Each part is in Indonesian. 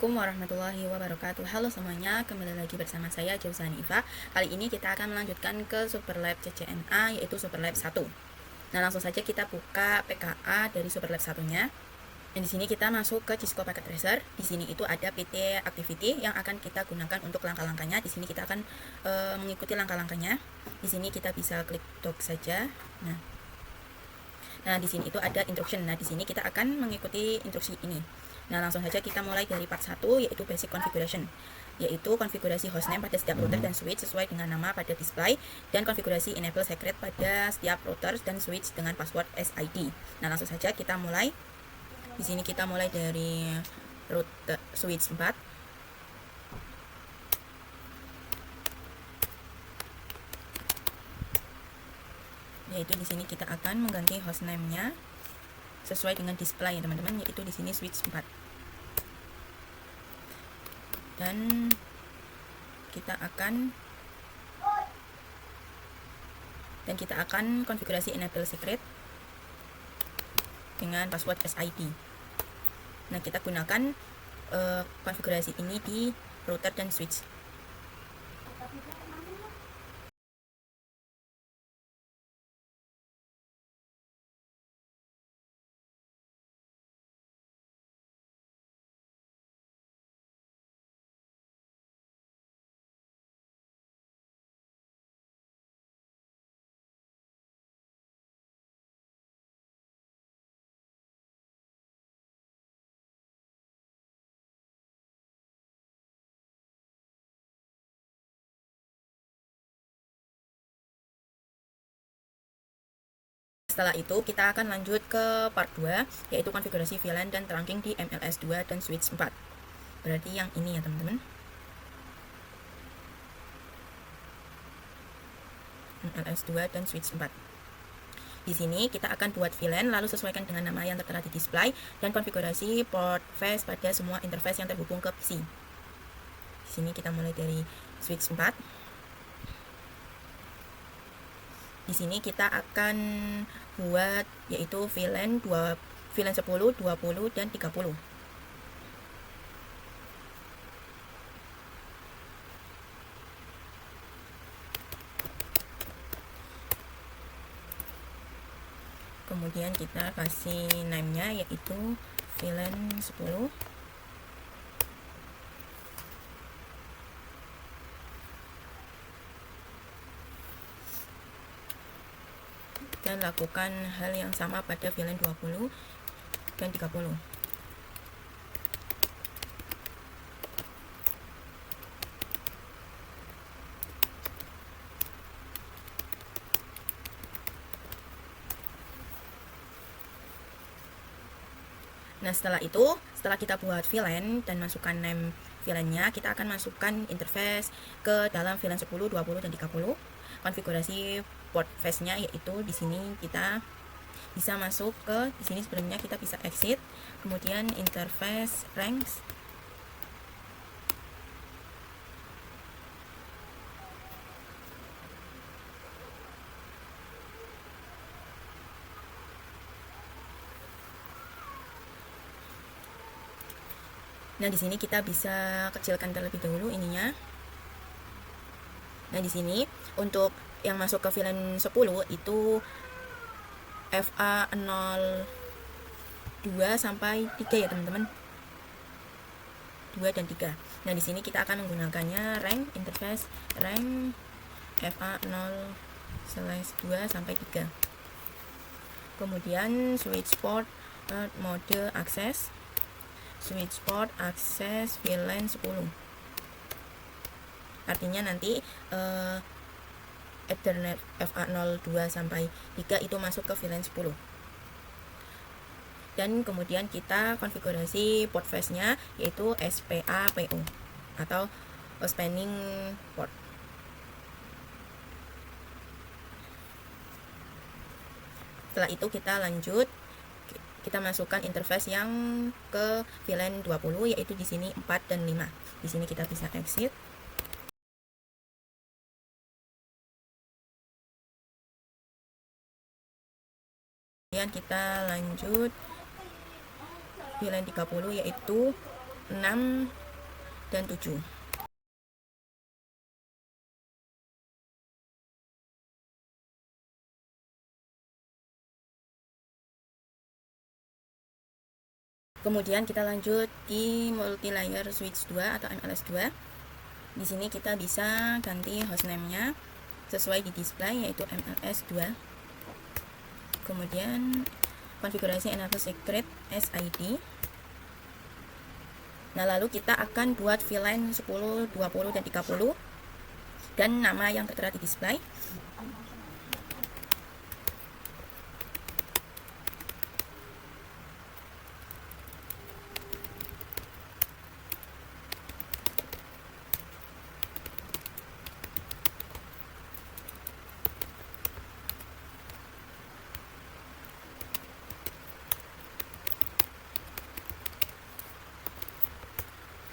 Assalamualaikum warahmatullahi wabarakatuh. Halo semuanya, kembali lagi bersama saya Jauzani Iva. Kali ini kita akan melanjutkan ke Superlab CCNA, yaitu Superlab 1. Nah, langsung saja kita buka PKA dari Superlab 1-nya. Dan di sini kita masuk ke Cisco Packet Tracer. Di sini itu ada PT Activity yang akan kita gunakan untuk langkah-langkahnya. Di sini kita akan mengikuti langkah-langkahnya. Di sini kita bisa klik doc saja. Nah, di sini itu ada instruction. Nah, di sini kita akan mengikuti instruksi ini. Nah, langsung saja kita mulai dari part 1, yaitu basic configuration, yaitu konfigurasi hostname pada setiap router dan switch sesuai dengan nama pada display, dan konfigurasi enable secret pada setiap router dan switch dengan password SID. Nah, langsung saja kita mulai. Di sini kita mulai dari router switch 4. Yaitu di sini kita akan mengganti hostname-nya sesuai dengan display ya teman-teman, yaitu di sini switch 4. Dan kita akan konfigurasi enable secret dengan password SID. Nah, kita gunakan konfigurasi ini di router dan switch. Setelah itu kita akan lanjut ke part 2, yaitu konfigurasi VLAN dan trunking di MLS 2 dan switch 4. Berarti yang ini ya teman-teman, MLS 2 dan switch 4. Di sini kita akan buat VLAN, lalu sesuaikan dengan nama yang tertera di display, dan konfigurasi port face pada semua interface yang terhubung ke PC. Di sini kita mulai dari switch 4. Di sini kita akan buat yaitu VLAN 10, 20 dan 30. Kemudian kita kasih name-nya yaitu VLAN 10. Dan lakukan hal yang sama pada VLAN 20 dan 30. Nah, setelah kita buat VLAN dan masukkan name VLAN-nya, kita akan masukkan interface ke dalam VLAN 10, 20 dan 30. Konfigurasi port face-nya yaitu di sini kita bisa masuk ke di sini, sebelumnya kita bisa exit, kemudian interface ranks. Nah, di sini kita bisa kecilkan terlebih dahulu ininya. Nah, di sini untuk yang masuk ke VLAN 10 itu FA02 sampai 3 ya teman-teman. 2 dan 3. Nah, di sini kita akan menggunakannya rank interface rank FA0/2 sampai 3. Kemudian switch port mode akses, switch port akses VLAN 10. Artinya nanti Ethernet FA02 sampai 3 itu masuk ke VLAN 10. Dan kemudian kita konfigurasi port face-nya yaitu SPA-PO atau spanning port. Setelah itu kita lanjut, kita masukkan interface yang ke VLAN 20 yaitu di sini 4 dan 5. Di sini kita bisa exit. Kemudian kita lanjut VLAN 30 yaitu 6, dan 7. Kemudian kita lanjut di multi layer switch 2 atau MLS 2. Di sini kita bisa ganti hostname-nya sesuai di display, yaitu MLS 2. Kemudian konfigurasi enable secret SID. Nah, lalu kita akan buat VLAN 10, 20, dan 30 dan nama yang tertera di display.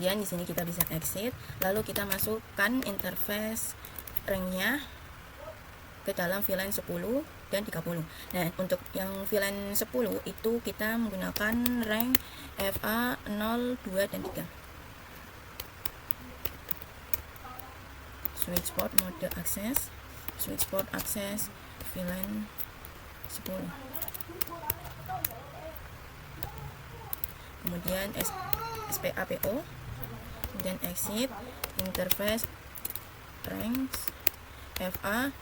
Kemudian di sini kita bisa exit, lalu kita masukkan interface ring-nya ke dalam VLAN 10 dan 30. Nah, untuk yang VLAN 10 itu kita menggunakan rank FA 0, 2, dan 3. Switch port mode access, switch port access VLAN 10. Kemudian SPAPO, kemudian exit, interface ranks FA.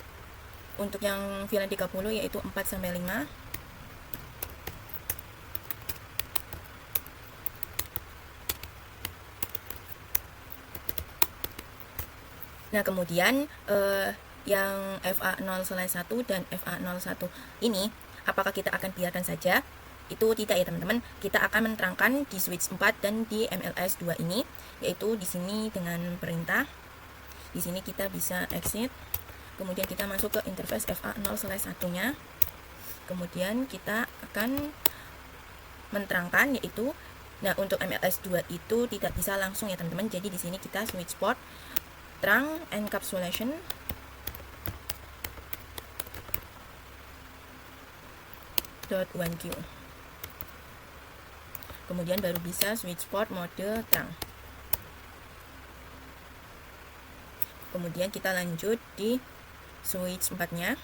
Untuk yang VLAN 30 yaitu 4-5. Nah, kemudian yang FA0/1 dan FA01 ini apakah kita akan biarkan saja? Itu tidak ya teman-teman. Kita akan menerangkan di switch 4 dan di MLS 2 ini, yaitu di sini dengan perintah. Di sini kita bisa exit. Kemudian kita masuk ke interface FA0/1-nya. Kemudian kita akan menerangkan yaitu, nah untuk MLS 2 itu tidak bisa langsung ya teman-teman. Jadi di sini kita switch port terang encapsulation .1Q. Kemudian baru bisa switch port mode terang. Kemudian kita lanjut di switch 4-nya.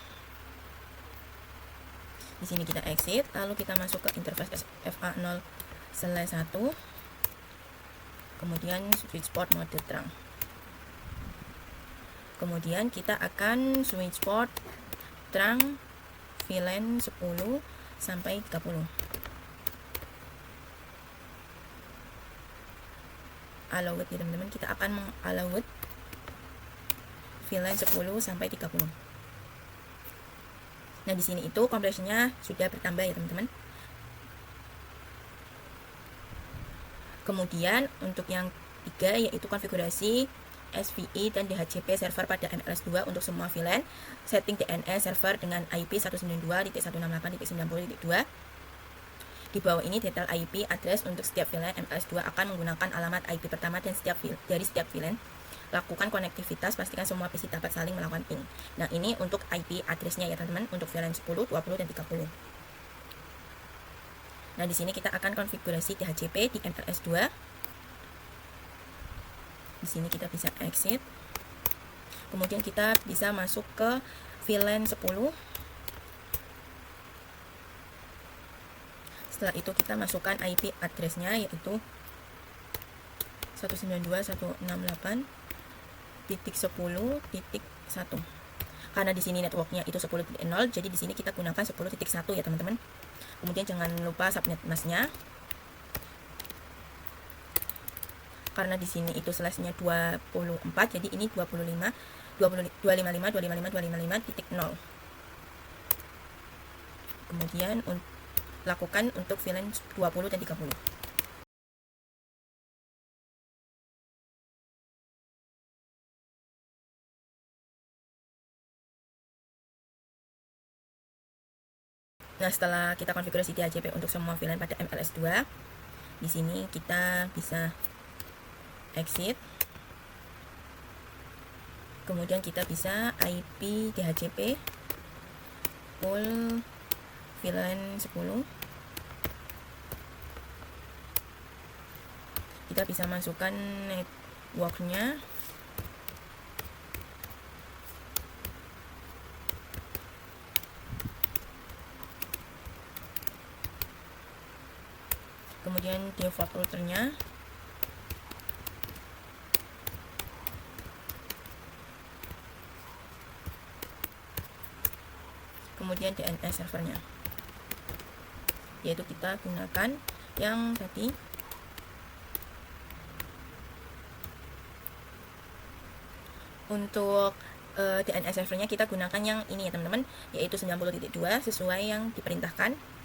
Di sini kita exit, lalu kita masuk ke interface FA0/1. Kemudian switch port mode terang. Kemudian kita akan switch port terang VLAN 10 sampai 30. Allowed ya teman-teman, kita akan mengallowed VLAN 10 sampai 30. Nah, di sini itu compressionnya sudah bertambah ya teman-teman. Kemudian untuk yang 3 yaitu konfigurasi SVI dan DHCP server pada MLS 2 untuk semua VLAN. Setting DNS server dengan IP 192.168.90.2. Di bawah ini detail IP address untuk setiap VLAN MLS 2 akan menggunakan alamat IP pertama dan dari setiap VLAN. Lakukan konektivitas, pastikan semua PC dapat saling melakukan ping. Nah, ini untuk IP address-nya ya teman-teman, untuk VLAN 10, 20, dan 30. Nah, di sini kita akan konfigurasi DHCP di MLS 2. Di sini kita bisa exit. Kemudian kita bisa masuk ke VLAN 10. Setelah itu kita masukkan IP address-nya yaitu 192.168.10.1. Karena di sini networknya itu 10.0, jadi di sini kita gunakan 10.1 ya teman-teman. Kemudian jangan lupa subnet masknya. Karena di sini itu slash-nya 24, jadi ini 25, 255.255.255.0. Kemudian lakukan untuk VLAN 20 dan 30. Nah, setelah kita konfigurasi DHCP untuk semua VLAN pada MLS 2, di sini kita bisa exit. Kemudian kita bisa IP DHCP full VLAN 10. kita bisa masukkan networknya. Kemudian default routernya, kemudian DNS servernya, yaitu kita gunakan yang tadi. Untuk DNS servernya kita gunakan yang ini ya teman-teman, yaitu 90.2 sesuai yang diperintahkan.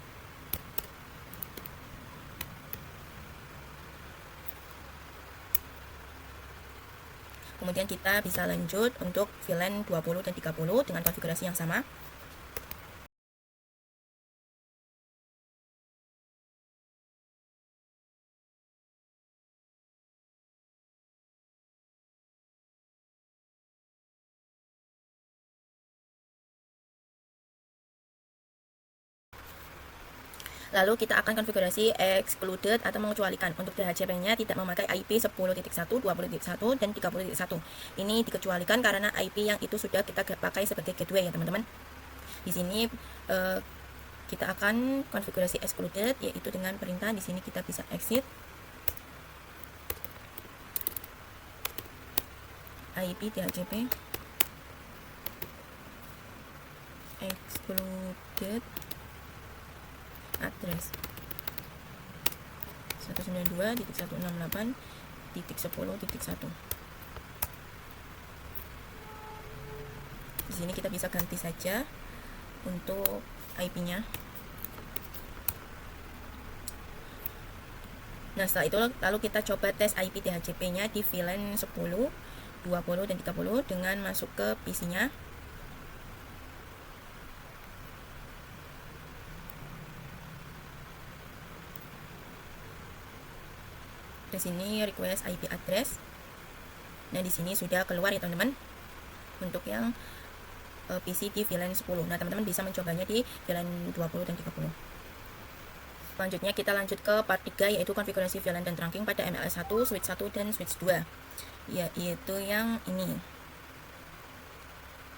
Kemudian kita bisa lanjut untuk VLAN 20 dan 30 dengan konfigurasi yang sama. Lalu kita akan konfigurasi excluded atau mengecualikan. Untuk DHCP-nya tidak memakai IP 10.1, 20.1, dan 30.1. Ini dikecualikan karena IP yang itu sudah kita pakai sebagai gateway ya teman-teman. Di sini kita akan konfigurasi excluded, yaitu dengan perintah di sini kita bisa exit IP DHCP excluded address 192.168.10.1. Di sini kita bisa ganti saja untuk IP-nya. Nah, setelah itu lalu kita coba tes IP DHCP-nya di VLAN 10, 20, dan 30 dengan masuk ke PC-nya. Di sini request IP address. Nah, di sini sudah keluar ya teman-teman untuk yang PC di VLAN 10. Nah, teman-teman bisa mencobanya di VLAN 20 dan 30. Selanjutnya kita lanjut ke part 3, yaitu konfigurasi VLAN dan trunking pada MLS1, switch 1, dan switch 2, yaitu yang ini.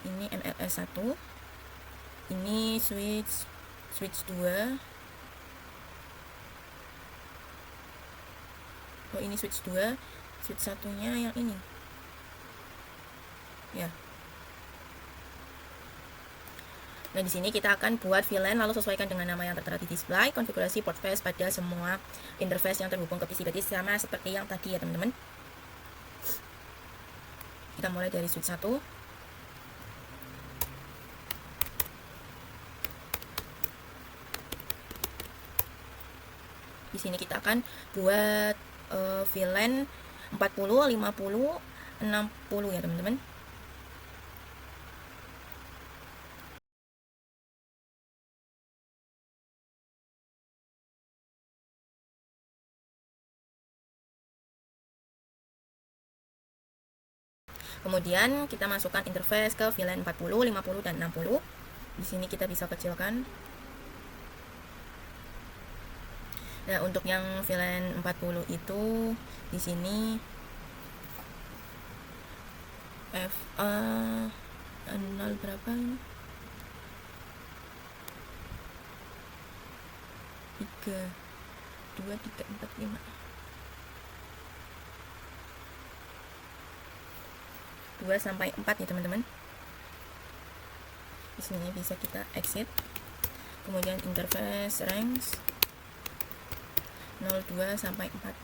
Ini MLS1, ini switch 2. Oh, ini switch 2, switch satunya yang ini ya. Nah, di sini kita akan buat VLAN lalu sesuaikan dengan nama yang tertera di display, konfigurasi port face pada semua interface yang terhubung ke PC. Berarti sama seperti yang tadi ya teman-teman. Kita mulai dari switch 1. Di sini kita akan buat VLAN 40, 50, 60 ya teman-teman. Kemudian kita masukkan interface ke VLAN 40, 50, dan 60. Di sini kita bisa kecilkan. Nah, untuk yang VLAN 40 itu di sini FA 0 berapa ini? 3 2 3 4 5 2 sampai 4 ya teman-teman. Di sini bisa kita exit. Kemudian interface range 02 sampai 4.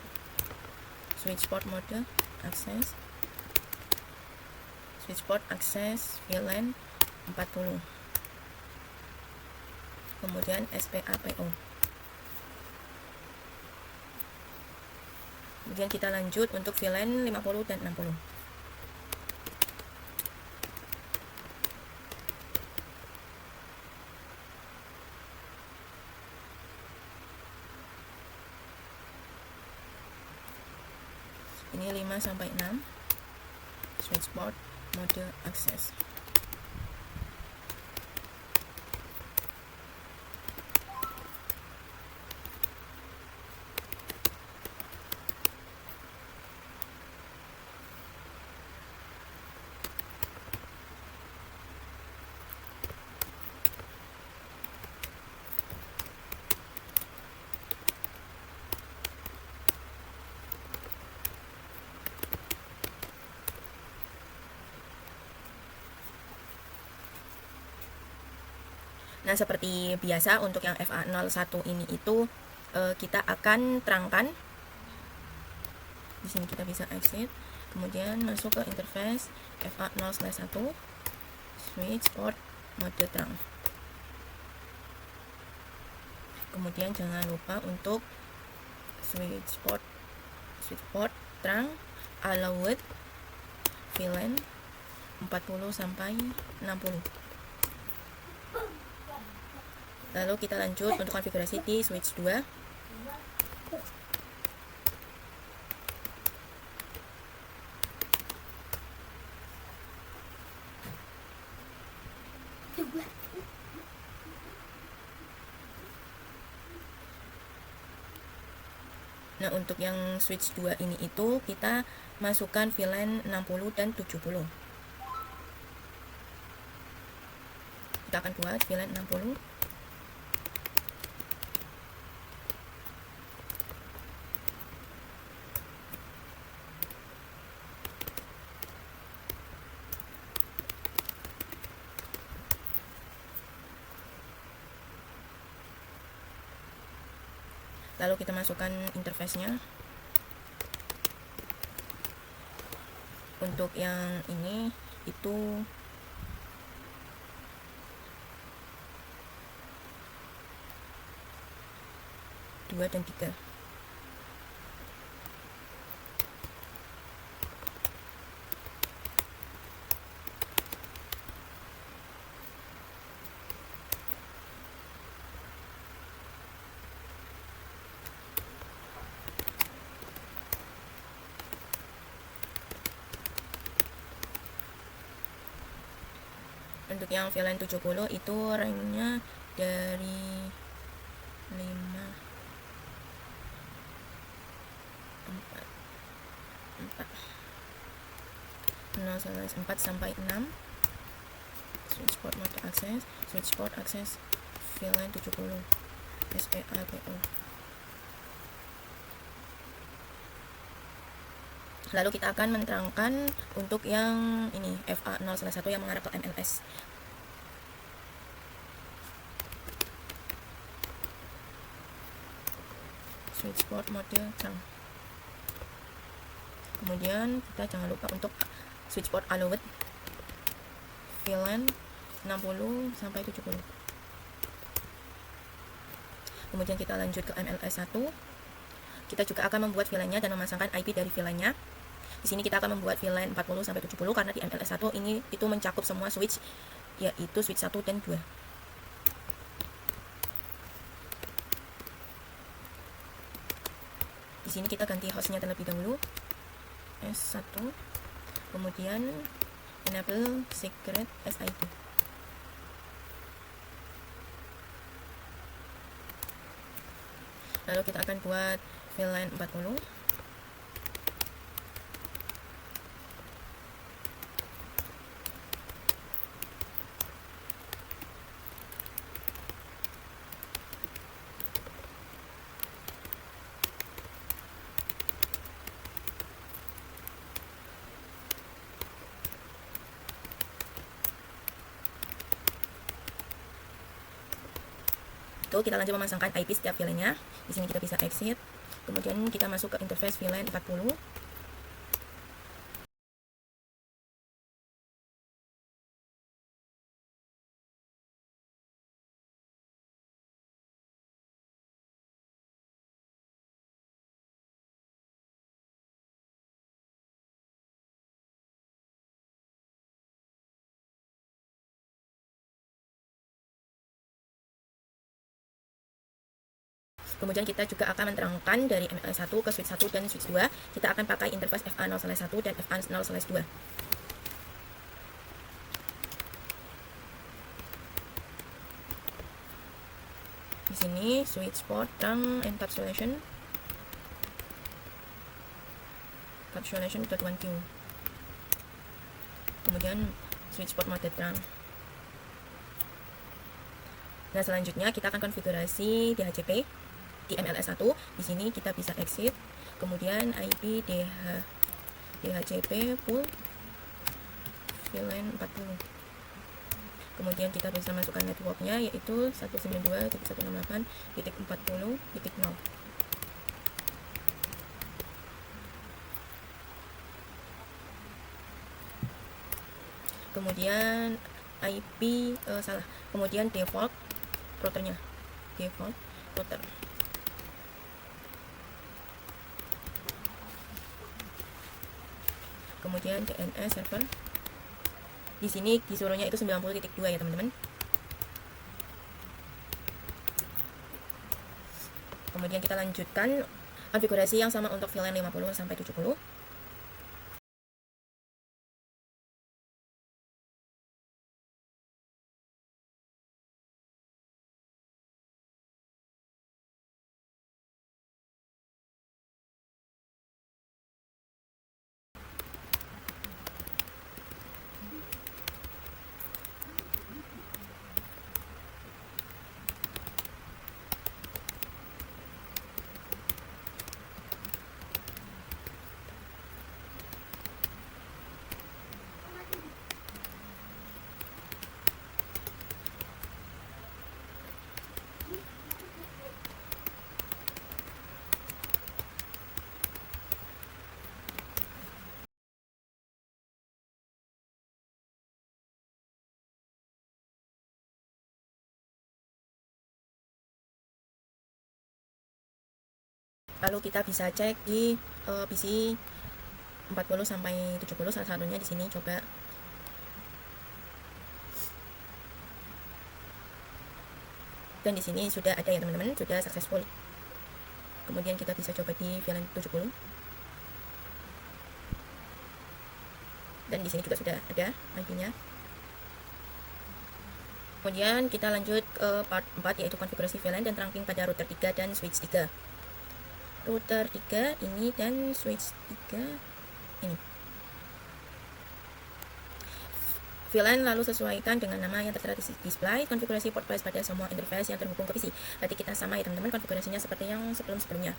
Switch port mode akses. Switch port akses VLAN 40. Kemudian SPA/PO. Kemudian kita lanjut untuk VLAN 50 dan 60. Ini 5 sampai 6. Switch port mode akses. Nah, seperti biasa untuk yang FA01 ini itu kita akan terangkan. Di sini kita bisa exit, kemudian masuk ke interface FA0/1 switch port mode terang. Kemudian jangan lupa untuk switch port terang allowed VLAN 40 sampai 60. Lalu kita lanjut untuk konfigurasi di switch 2. Nah, untuk yang switch 2 ini itu kita masukkan VLAN 60 dan 70. Kita akan buat VLAN 60. Lalu kita masukkan interface-nya. Untuk yang ini itu dua dan 3. Untuk yang VLAN 70 itu ranknya dari 5 4 sampai 6. Switch port mode access, switch port access VLAN 70 SPAPO. Lalu kita akan menerangkan untuk yang ini FA0/1 yang mengarah ke MLS. Switch port mode terang. Kemudian kita jangan lupa untuk switch port allowed VLAN 60 sampai 70. Kemudian kita lanjut ke MLS1. Kita juga akan membuat VLAN-nya dan memasangkan IP dari VLAN-nya. Di sini kita akan membuat VLAN 40 sampai 70 karena di MLS1 ini itu mencakup semua switch, yaitu switch 1 dan 2. Di sini kita ganti hostnya terlebih dahulu, S1, kemudian enable secret SID. Lalu kita akan buat VLAN 40. Kita lanjut memasangkan IP setiap VLAN-nya. Di sini kita bisa exit, kemudian kita masuk ke interface VLAN 40. Kemudian kita juga akan menerangkan dari MLS1 ke switch 1 dan switch 2. Kita akan pakai interface FA0/1 dan FA0/2. Di sini switch port terang encapsulation 1Q. Kemudian switch port mode terang. Nah, selanjutnya kita akan konfigurasi DHCP di MLS1. Di sini kita bisa exit, kemudian IP DHCP full VLAN 40. Kemudian kita bisa masukkan networknya, yaitu 192.168.40.0. Kemudian IP kemudian default routernya, default router. Kemudian DNS server. Di sini disuruhnya itu 90.2 ya teman-teman. Kemudian kita lanjutkan konfigurasi yang sama untuk VLAN 50 sampai 70. Lalu kita bisa cek di PC 40 sampai 70, salah satunya di sini coba. Dan di sini sudah ada ya teman-teman, sudah successful. Kemudian kita bisa coba di VLAN 70. Dan di sini juga sudah ada IP-nya. Kemudian kita lanjut ke part 4, yaitu konfigurasi VLAN dan trunking pada router 3 dan switch 3. Router 3 ini dan switch 3 ini. VLAN lalu sesuaikan dengan nama yang tertera di display. Konfigurasi port place pada semua interface yang terhubung ke PC. Berarti kita sama ya teman-teman, konfigurasinya seperti yang sebelum-sebelumnya.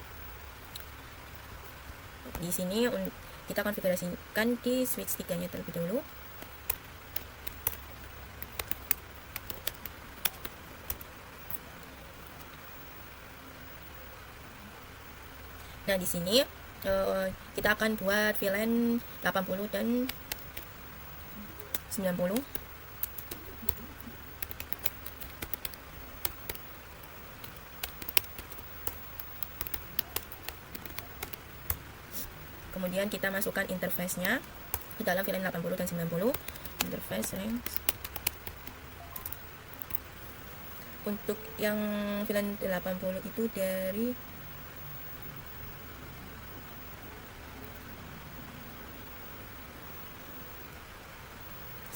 Di sini kita konfigurasikan di switch 3-nya terlebih dahulu. Nah, di sini kita akan buat VLAN 80 dan 90. Kemudian kita masukkan interface-nya ke dalam VLAN 80 dan 90. Interface range. Untuk yang VLAN 80 itu dari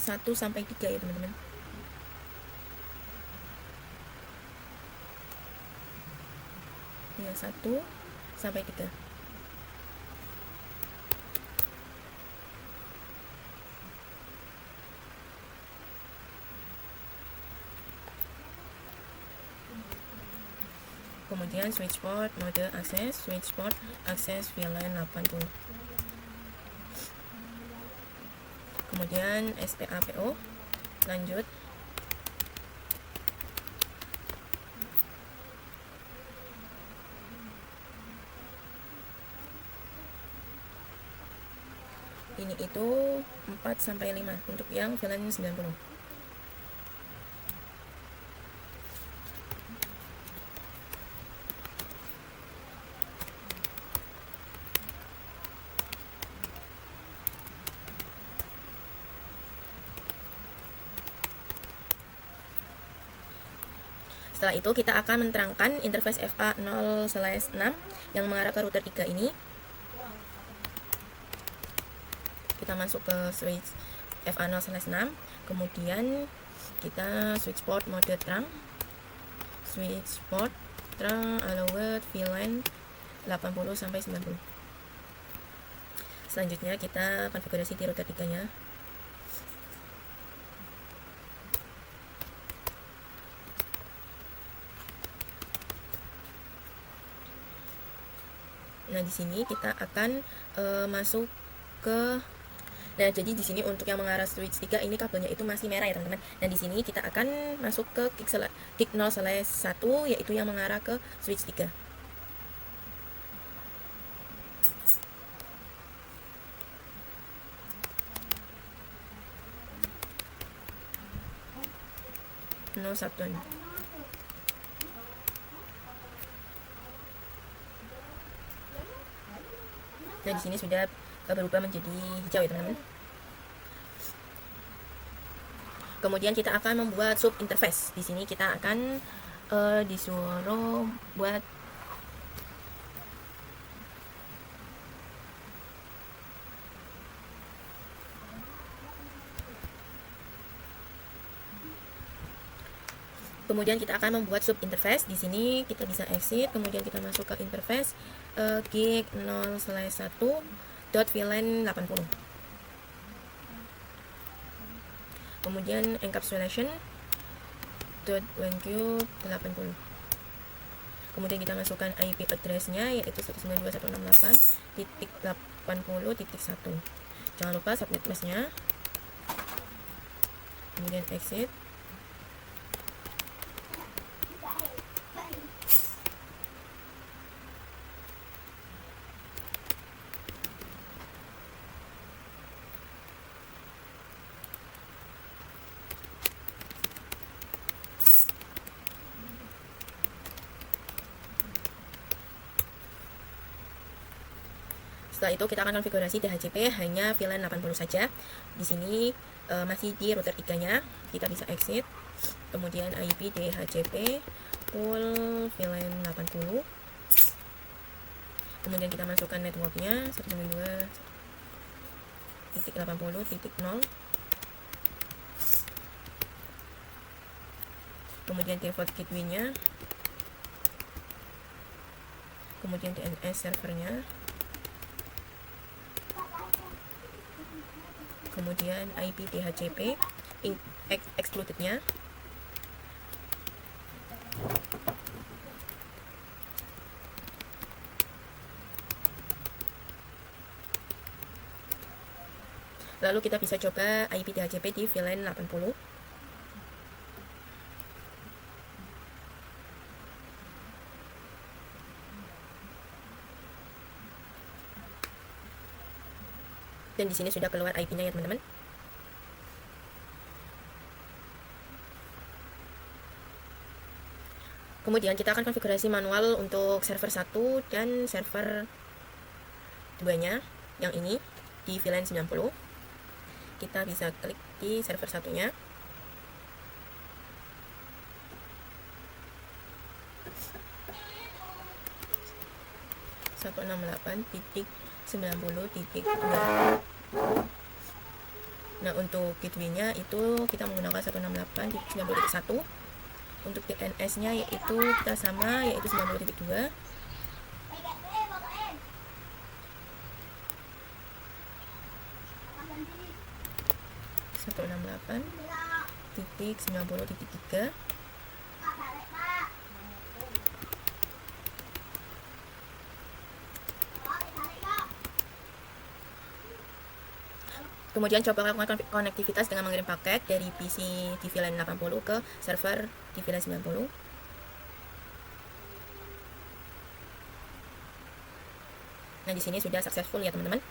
1 sampai 3 ya teman-teman. Ya, 1 sampai 3. Kemudian switch port mode akses, switch port akses VLAN 80. Kemudian SPAPO, lanjut. Ini itu 4 sampai 5 untuk yang VLAN 90. Setelah itu kita akan menerangkan interface FA0/6 yang mengarah ke router 3 ini. Kita masuk ke switch FA0/6, kemudian kita switch port mode trunk, switch port trunk allowed VLAN 80 sampai 90. Selanjutnya kita konfigurasi di router 3 nya. Nah, di sini kita akan masuk ke Nah, jadi di sini untuk yang mengarah switch 3 ini kabelnya itu masih merah ya, teman-teman. Dan di sini kita akan masuk ke kick 0/1 yaitu yang mengarah ke switch 3. No satu. Nah, di sini sudah berubah menjadi hijau ya, teman-teman. Kemudian kita akan membuat sub interface. Di sini kita akan disuruh buat kemudian kita akan membuat sub interface. Di sini kita bisa exit, kemudian kita masuk ke interface gig 0/1 .vlan 80. Kemudian encapsulation .WhenQ 80. Kemudian kita masukkan IP address-nya yaitu 192.168.80.1. Jangan lupa subnet mask-nya. Kemudian exit. Setelah itu kita akan konfigurasi DHCP hanya VLAN 80 saja. Di sini masih di router 3-nya. Kita bisa exit. Kemudian IP DHCP full VLAN 80. Kemudian kita masukkan networknya 192.80.0. Kemudian default gateway-nya. Kemudian DNS servernya. Kemudian IP DHCP excluded-nya. Lalu kita bisa coba IP DHCP di VLAN 80. Dan di sini sudah keluar IP-nya ya, teman-teman. Kemudian kita akan konfigurasi manual untuk server 1 dan server 2-nya yang ini di VLAN 90. Kita bisa klik di server 1-nya. .168.90.2. Nah, untuk gateway-nya itu kita menggunakan 168.90.1. Untuk DNS-nya yaitu kita sama, yaitu 90.2. .168.90.3. Kemudian coba lakukan konektivitas dengan mengirim paket dari PC di VLAN 80 ke server di VLAN 90. Nah, di sini sudah successful ya, teman-teman.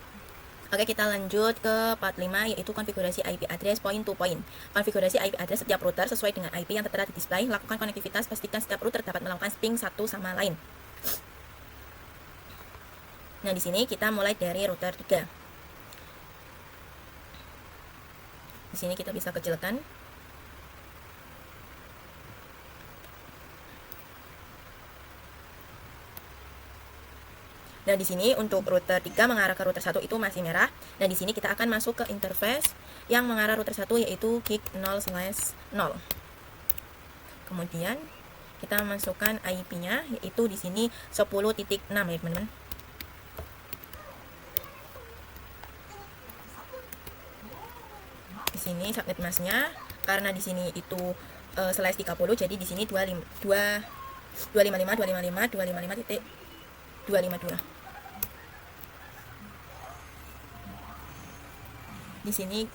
Oke, kita lanjut ke part 5 yaitu konfigurasi IP address point to point. Konfigurasi IP address setiap router sesuai dengan IP yang tertera di display. Lakukan konektivitas, pastikan setiap router dapat melakukan ping satu sama lain. Nah, di sini kita mulai dari router 3. Di sini kita bisa kecilkan. Nah, di sini untuk router 3 mengarah ke router 1 itu masih merah. Nah, di sini kita akan masuk ke interface yang mengarah router 1 yaitu gig 0/0. Kemudian kita masukkan IP-nya yaitu di sini 10.6 ya, teman-teman. Di sini subnet mask-nya karena di sini itu /30, jadi di sini 255.255.255.252. di sini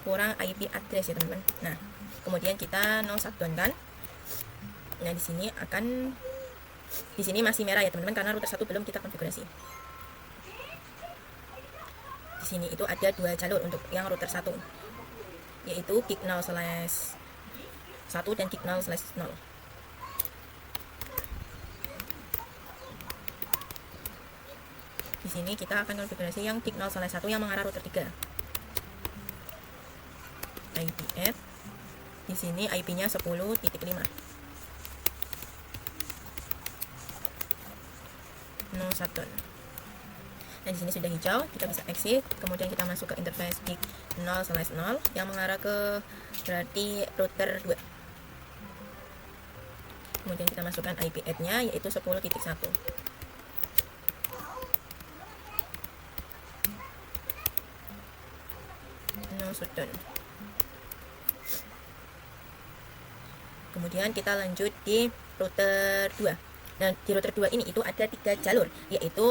kurang IP address ya teman-teman. Nah, kemudian kita no shutdown kan. Nah, di sini masih merah ya teman-teman karena router 1 belum kita konfigurasi. Di sini itu ada 2 jalur untuk yang router 1, yaitu gig 0/1 dan gig 0/0. Di sini kita akan konfigurasi yang gig 0/1 yang mengarah router 3. IP add. Di sini IP-nya 10.5. No shutdown. Nah, di sini sudah hijau, kita bisa exit, kemudian kita masuk ke interface gig 0/0 yang mengarah ke berarti router 2. Kemudian kita masukkan IP add-nya yaitu 10.1. No shutdown. Kemudian kita lanjut di router 2. Nah, di router 2 ini itu ada 3 jalur, yaitu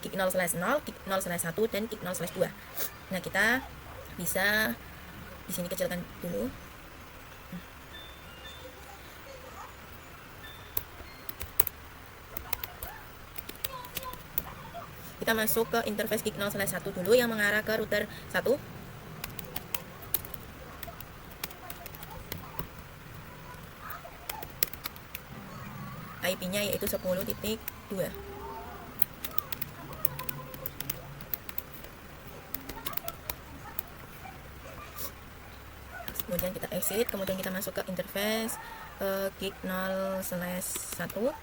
gig 0/0, gig 0/1 dan gig 0/2. Nah, kita bisa di sini kecilkan dulu. Kita masuk ke interface gig 0/1 dulu yang mengarah ke router 1. IP-nya yaitu 10.2. Kemudian kita exit, kemudian kita masuk ke interface gig 0/1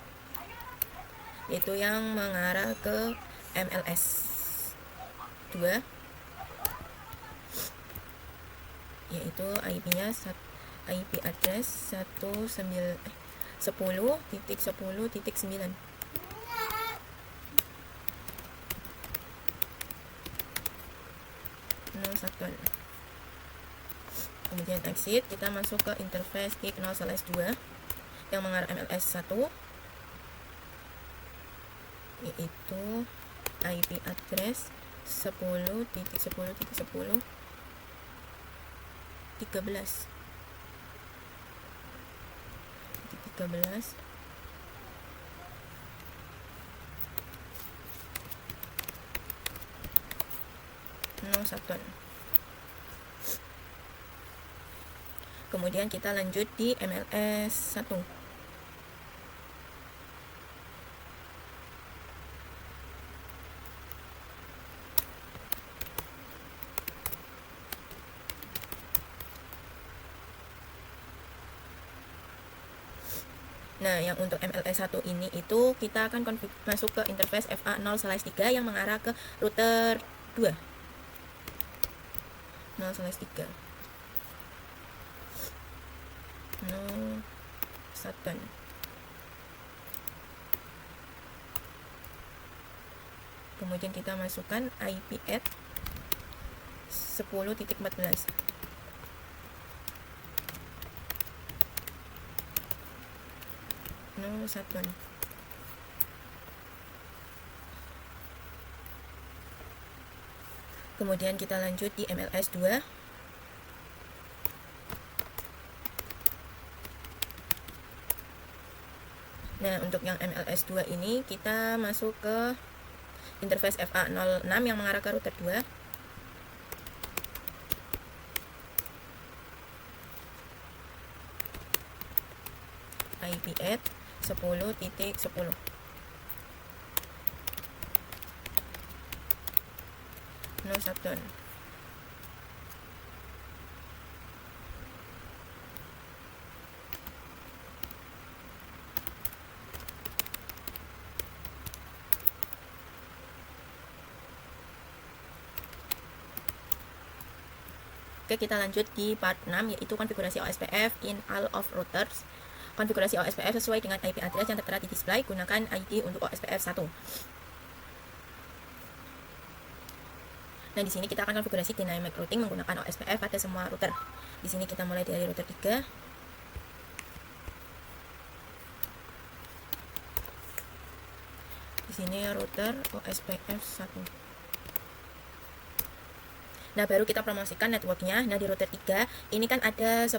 yaitu yang mengarah ke MLS 2, yaitu IP-nya IP address 10.10.9. No shutdown. Kemudian exit, kita masuk ke interface gig 0/2 yang mengarah MLS 1, yaitu IP address 10.10.10.13. No shutdown. Kemudian kita lanjut di MLS 1. Nah, yang untuk MLS 1 ini itu kita akan masuk ke interface FA 0/3 yang mengarah ke router 2. 0/3. No shutdown. Kemudian kita masukkan IP add 10.14. No shutdown. Kemudian kita lanjut di MLS 2. Nah, untuk yang MLS 2 ini kita masuk ke interface FA06 yang mengarah ke router 2. IP add 10.10. No shutdown. Oke, kita lanjut di part 6 yaitu konfigurasi OSPF in all of routers. Konfigurasi OSPF sesuai dengan IP address yang tertera di display, gunakan ID untuk OSPF 1. Nah, di sini kita akan konfigurasi dynamic routing menggunakan OSPF pada semua router. Di sini kita mulai dari router 3. Di sini router OSPF 1. Nah, baru kita promosikan networknya. Nah, di router 3 ini kan ada 10,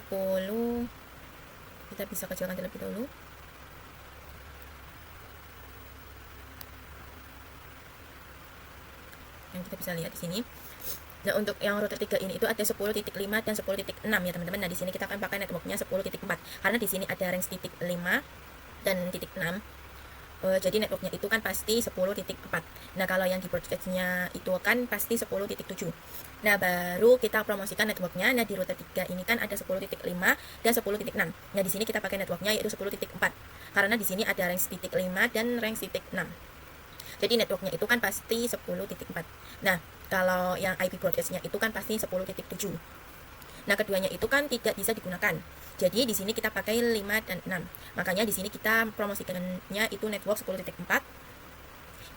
kita bisa kecilkan terlebih dahulu. Yang kita bisa lihat di sini. Nah, untuk yang router 3 ini itu ada 10.5 dan 10.6 ya, teman-teman. Nah, di sini kita akan pakai networknya 10.4 karena di sini ada range titik 5 dan titik 6. Jadi networknya itu kan pasti 10.4. Nah, kalau yang di broadcastnya itu kan pasti 10.7. Nah, baru kita promosikan networknya. Nah, di router 3 ini kan ada 10.5 dan 10.6. Nah, di sini kita pakai networknya yaitu 10.4 karena di sini ada range titik 5 dan range titik 6. Jadi networknya itu kan pasti 10.4. Nah, kalau yang IP broadcastnya itu kan pasti 10.7. Nah, keduanya itu kan tidak bisa digunakan. Jadi di sini kita pakai 5 dan 6. Makanya di sini kita promosikannya itu network 10.4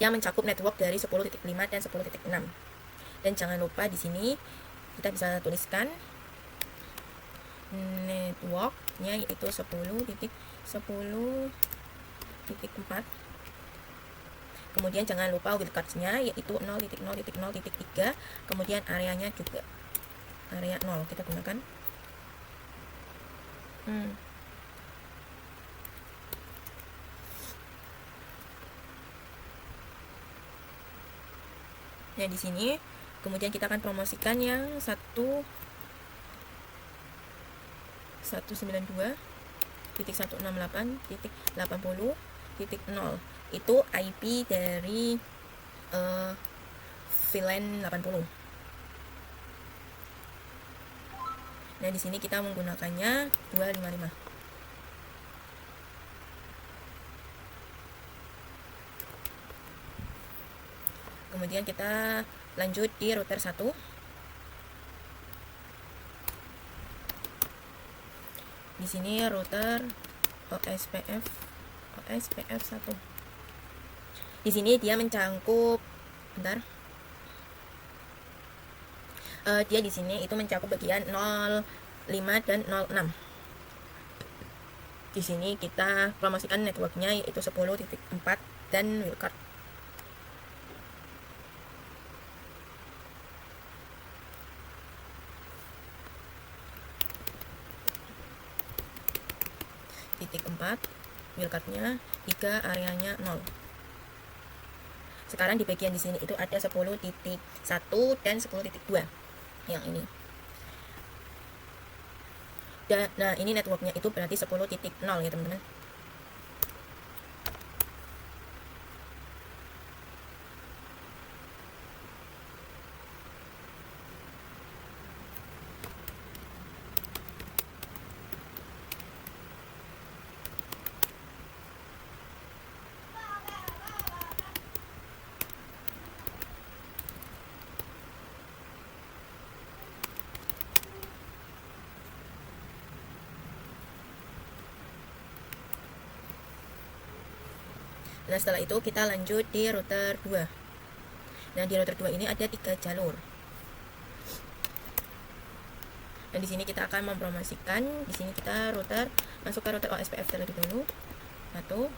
yang mencakup network dari 10.5 dan 10.6. Dan jangan lupa di sini kita bisa tuliskan networknya yaitu 10.10.4. Kemudian jangan lupa wildcard-nya yaitu 0.0.0.3. Kemudian areanya juga area 0 kita gunakan. Nah, di sini kemudian kita akan promosikan yang 192.168.80.0 itu IP dari VLAN 80. Nah, di sini kita menggunakannya 255. Kemudian kita lanjut di router 1. Di sini router OSPF 1. Di sini dia mencangkup dia di sini itu mencakup bagian 05 dan 06. Di sini kita promosikan networknya yaitu 10.4 dan wildcard. Titik 4, wildcardnya 3, areanya 0. Sekarang di bagian di sini itu ada 10.1 dan 10.2 yang ini. Dan nah, ini networknya itu berarti 10.0 ya, teman-teman. Nah, setelah itu kita lanjut di router 2. Nah, di router 2 ini ada 3 jalur. Dan di sini kita akan mempromosikan, di sini kita masuk ke router OSPF terlebih dahulu. 10.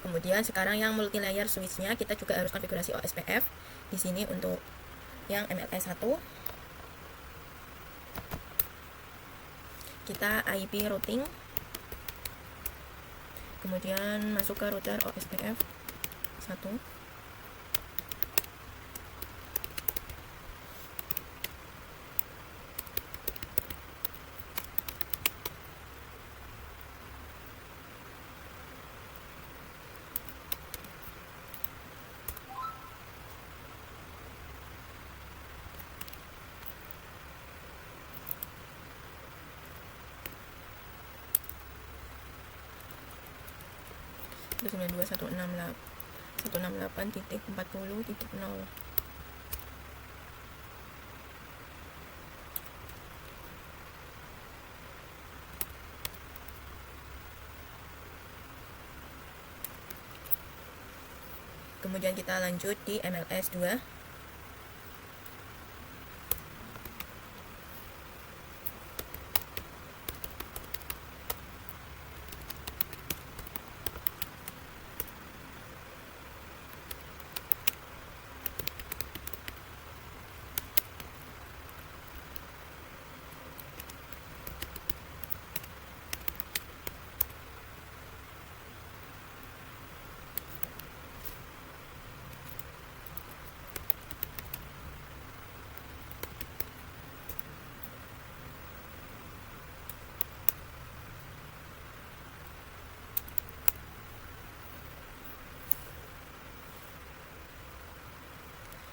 Kemudian sekarang yang multi layer switch-nya kita juga harus konfigurasi OSPF. Di sini untuk yang MLS 1 kita IP routing. Kemudian masuk ke router OSPF 1. Itu 192.168.40.0. Kemudian kita lanjut di MLS 2.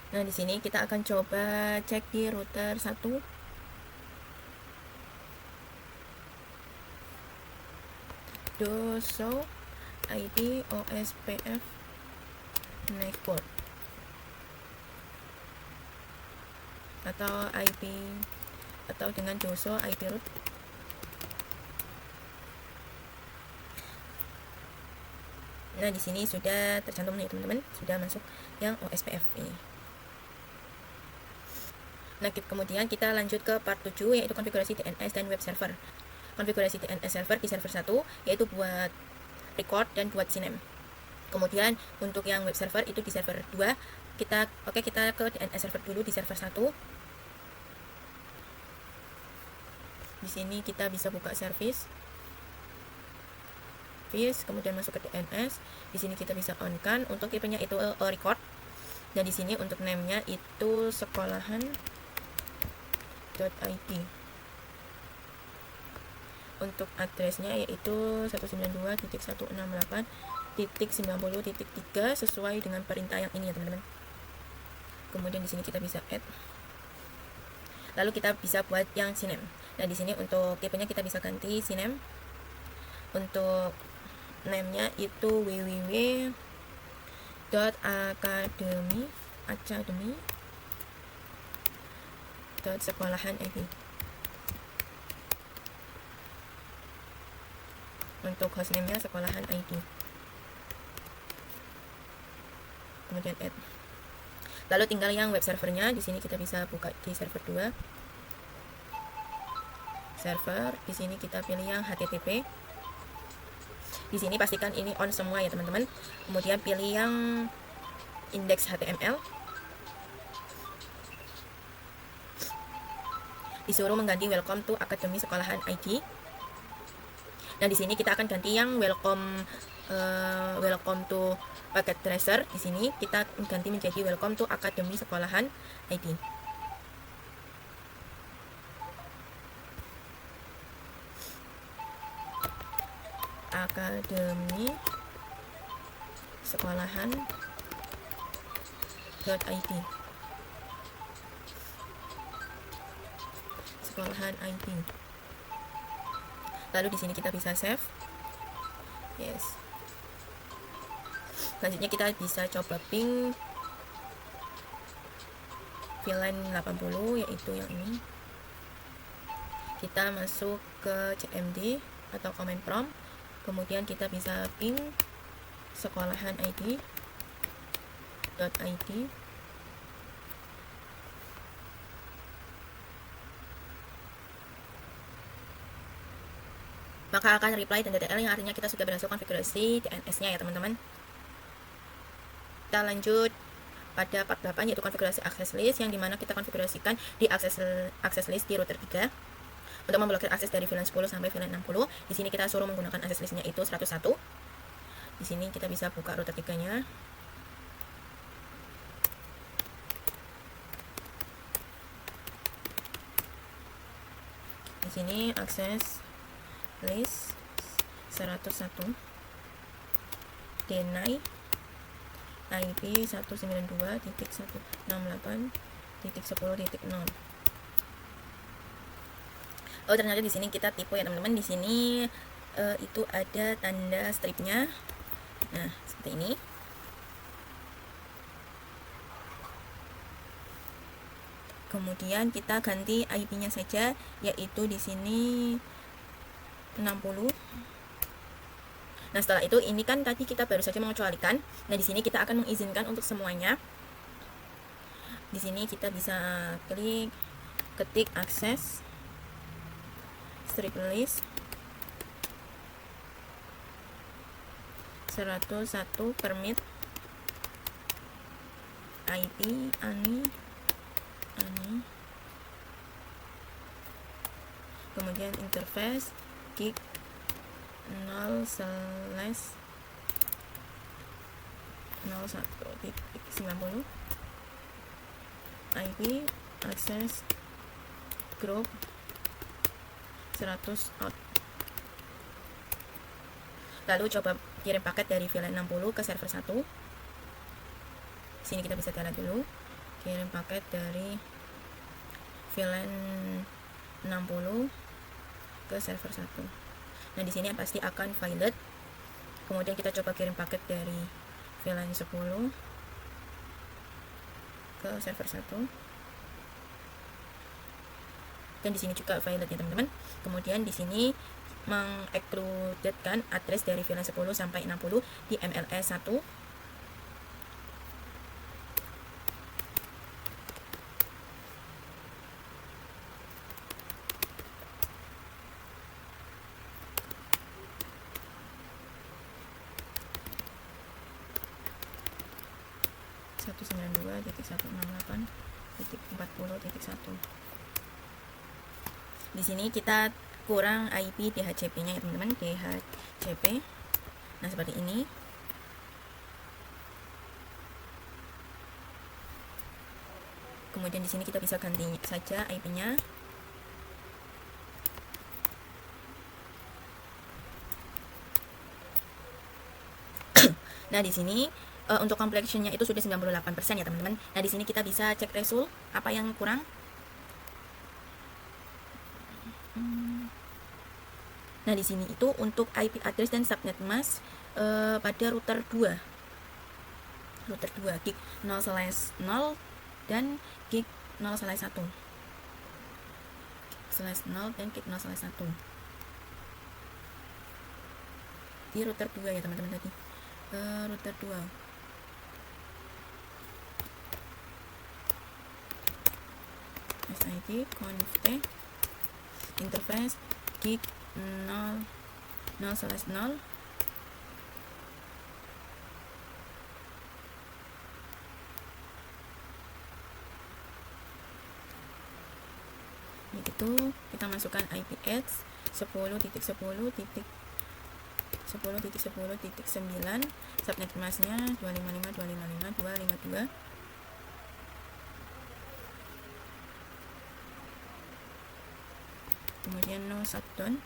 Nah, di sini kita akan coba cek di router 1. Do show ID OSPF network atau IP atau dengan do show IP root. Nah, di sini sudah tercantum nih teman-teman, sudah masuk yang OSPF ini. Nah, kemudian kita lanjut ke part 7, yaitu konfigurasi DNS dan web server. Konfigurasi DNS server di server 1 yaitu buat record dan buat sinem. Kemudian untuk yang web server itu di server 2. Kita ke DNS server dulu di server 1. Di sini kita bisa buka service, kemudian masuk ke DNS. Di sini kita bisa on kan, untuk tipenya itu record. Dan di sini untuk name-nya itu sekolahan.id. Untuk addressnya yaitu 192.168.90.3 sesuai dengan perintah yang ini ya teman-teman. Kemudian di sini kita bisa add. Lalu kita bisa buat yang sinem. Nah, di sini untuk tipenya kita bisa ganti sinem. Untuk name-nya itu www.academy.sekolahan.id. Untuk hostname-nya sekolahan ID. Kemudian add. Lalu tinggal yang web servernya. Di sini kita bisa buka di server 2. Server, di sini kita pilih yang HTTP. Di sini pastikan ini on semua ya teman-teman. Kemudian pilih yang index HTML. Disuruh mengganti welcome to Academy Sekolahan ID. Nah, di sini kita akan ganti yang welcome to packet tracer. Di sini kita ganti menjadi welcome to Academy Sekolahan ID. Academy Sekolahan.id. Sekolahan ID. Lalu di sini kita bisa save. Yes. Selanjutnya kita bisa coba ping VLAN 80 yaitu yang ini. Kita masuk ke CMD atau command prompt. Kemudian kita bisa ping sekolahan ID.id. Maka akan reply dan DTL yang artinya kita sudah berhasil konfigurasi DNS-nya ya teman-teman. Kita lanjut pada part 8 yaitu konfigurasi access list, yang dimana kita konfigurasikan di access list di router 3 untuk memblokir akses dari VLAN 10 sampai VLAN 60. Di sini kita suruh menggunakan access listnya itu 101. Di sini kita bisa buka router 3-nya. Di sini akses list 101 deny IP 192.168.10.0. Oh, ternyata di sini kita tipu ya teman-teman. Di sini itu ada tanda stripnya. Nah, seperti ini. Kemudian kita ganti IP-nya saja, yaitu di sini 60. Nah, setelah itu ini kan tadi kita baru saja mengecualikan. Nah, di sini kita akan mengizinkan untuk semuanya. Di sini kita bisa klik, ketik akses, strip list 101 permit IP ani, kemudian interface gig 0/01.90 IP access group 100 out. Lalu coba kirim paket dari VLAN 60 ke server 1. Sini kita bisa lihat dulu, kirim paket dari VLAN 60 ke server 1. Nah, di sini pasti akan violet. Kemudian kita coba kirim paket dari VLAN 10 ke server 1. Dan di sini juga violet ya, teman-teman. Kemudian di sini mengekskludedkan address dari VLAN 10 sampai 60 di MLS 1. Di sini kita kurang IP DHCP-nya ya, teman-teman, DHCP. Nah, seperti ini. Kemudian di sini kita bisa ganti saja IP-nya. Nah, di sini untuk completion-nya itu sudah 98% ya, teman-teman. Nah, di sini kita bisa cek result apa yang kurang. Nah, di sini itu untuk IP address dan subnet mask pada router 2 gig 0/0 dan gig 0/1 dan gig 0/1 di router 2 ya, teman-teman. Tadi router 2 SID conf interface gig 0/0 itu kita masukkan IP address 10.10.10.10.9, subnet masknya 255.255.252. Kemudian no shutdown.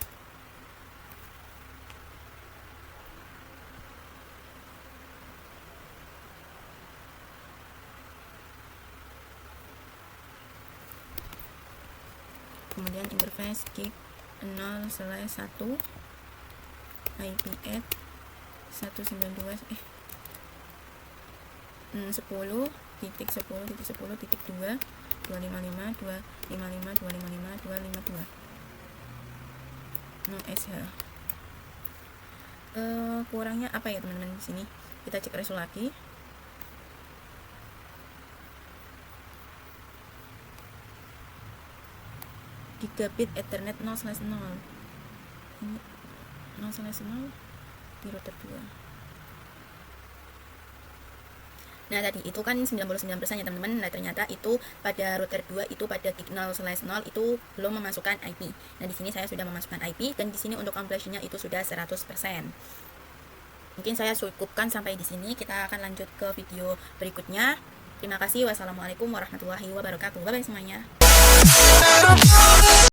Kemudian interface gig 0/1 IP add 10.10.10.2 255.255.255.252 no SH. Kurangnya apa ya, teman-teman? Di sini kita cek result lagi. Gigabit Ethernet 0/0. Ini 0/0 di router 2. Nah, tadi itu kan 99% ya, teman-teman. Nah, ternyata itu pada router 2 itu pada gig 0/0 itu belum memasukkan IP. Nah, di sini saya sudah memasukkan IP dan di sini untuk completion-nya itu sudah 100%. Mungkin saya cukupkan sampai di sini. Kita akan lanjut ke video berikutnya. Terima kasih. Wassalamualaikum warahmatullahi wabarakatuh. Bye bye semuanya.